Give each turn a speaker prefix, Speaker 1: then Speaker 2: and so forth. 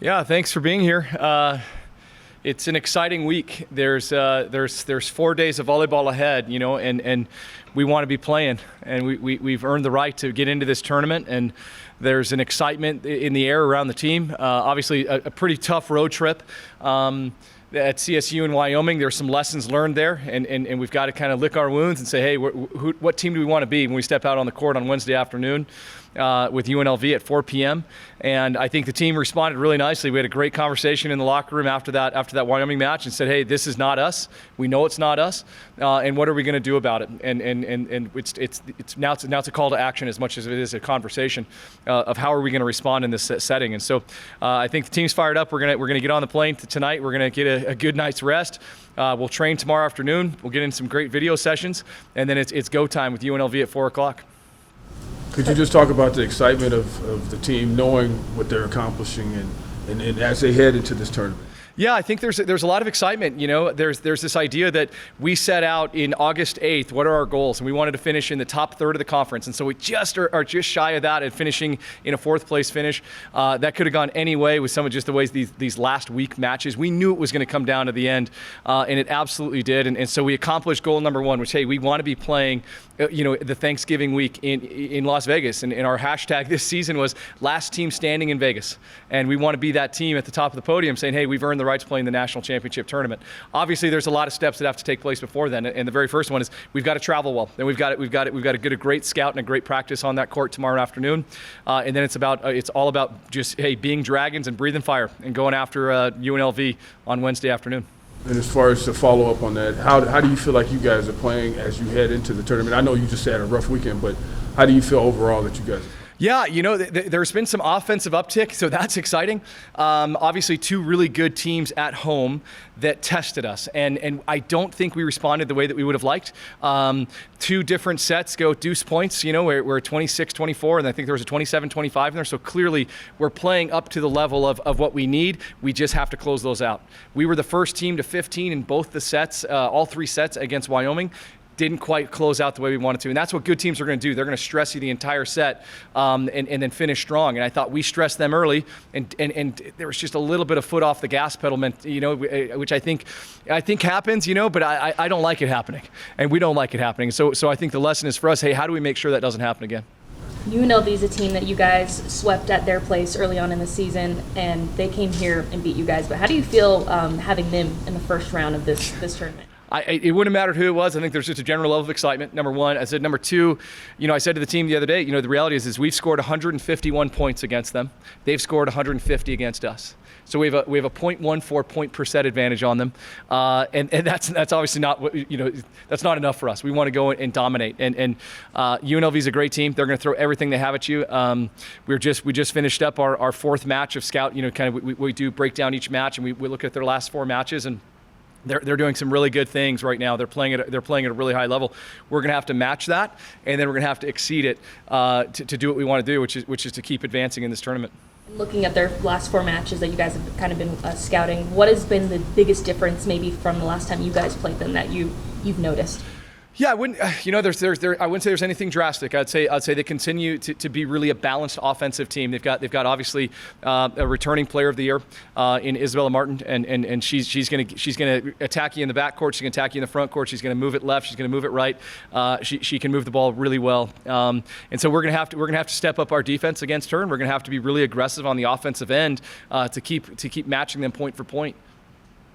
Speaker 1: Yeah, thanks for being here. It's an exciting week. There's 4 days of volleyball ahead, and we want to be playing, and we've earned the right to get into this tournament, and there's an excitement in the air around the team. Obviously, a pretty tough road trip. At CSU in Wyoming, there's some lessons learned there, and we've got to kind of lick our wounds and say, hey, what team do we want to be when we step out on the court on Wednesday afternoon with UNLV at 4 p.m. And I think the team responded really nicely. We had a great conversation in the locker room after that Wyoming match and said, hey, this is not us. We know it's not us, and what are we going to do about it? And it's now a call to action as much as it is a conversation of how are we going to respond in this setting. And so I think the team's fired up. We're gonna get on the plane tonight. We're gonna get a good night's rest. We'll train tomorrow afternoon. We'll get in some great video sessions, and then it's go time with UNLV at 4 o'clock.
Speaker 2: Could you just talk about the excitement of the team knowing what they're accomplishing and as they head into this tournament?
Speaker 1: Yeah, I think there's a lot of excitement. There's this idea that we set out in August 8th. What are our goals? And we wanted to finish in the top third of the conference, and so we just are just shy of that and finishing in a fourth place finish. That could have gone any way with some of just the ways these last week matches. We knew it was going to come down to the end, and it absolutely did. And so we accomplished goal number one, which hey, we want to be playing, the Thanksgiving week in Las Vegas, and our hashtag this season was last team standing in Vegas, and we want to be that team at the top of the podium saying, hey, we've earned the right to play in the national championship tournament. Obviously, there's a lot of steps that have to take place before then, and the very first one is we've got to travel well. Then we've got to get a great scout and a great practice on that court tomorrow afternoon, and then it's all about just hey, being dragons and breathing fire and going after UNLV on Wednesday afternoon.
Speaker 2: And as far as to follow up on that, how do you feel like you guys are playing as you head into the tournament? I know you just had a rough weekend, but how do you feel overall that you guys are?
Speaker 1: Yeah, there's been some offensive uptick, so that's exciting. Obviously, two really good teams at home that tested us, and I don't think we responded the way that we would have liked. Two different sets go deuce points, we're 26-24, and I think there was a 27-25 in there, so clearly we're playing up to the level of what we need. We just have to close those out. We were the first team to 15 in both the sets, all three sets against Wyoming. Didn't quite close out the way we wanted to. And that's what good teams are going to do. They're going to stress you the entire set and then finish strong. And I thought we stressed them early, and there was just a little bit of foot off the gas pedal, which I think happens, but I don't like it happening. And we don't like it happening. So I think the lesson is for us, hey, how do we make sure that doesn't happen again?
Speaker 3: UNLV is a team that you guys swept at their place early on in the season, and they came here and beat you guys. But how do you feel having them in the first round of this tournament?
Speaker 1: It wouldn't have mattered who it was. I think there's just a general level of excitement, number one. I said, number two, I said to the team the other day, the reality is we've scored 151 points against them. They've scored 150 against us. So we have a 0.14 point per set advantage on them, and that's obviously not that's not enough for us. We want to go and dominate. And UNLV is a great team. They're going to throw everything they have at you. We just finished up our fourth match of scout. We do break down each match, and we look at their last four matches, and they're doing some really good things right now. They're playing at a really high level. We're going to have to match that, and then we're going to have to exceed it to do what we want to do, which is to keep advancing in this tournament.
Speaker 3: Looking at their last four matches that you guys have kind of been scouting, what has been the biggest difference maybe from the last time you guys played them that you've noticed?
Speaker 1: Yeah, I wouldn't. I wouldn't say there's anything drastic. I'd say they continue to be really a balanced offensive team. They've got obviously a returning player of the year in Isabella Martin, and she's gonna attack you in the backcourt. She's gonna attack you in the front court. She's gonna move it left. She's gonna move it right. She can move the ball really well. And so we're gonna have to step up our defense against her, and we're gonna have to be really aggressive on the offensive end to keep matching them point for point.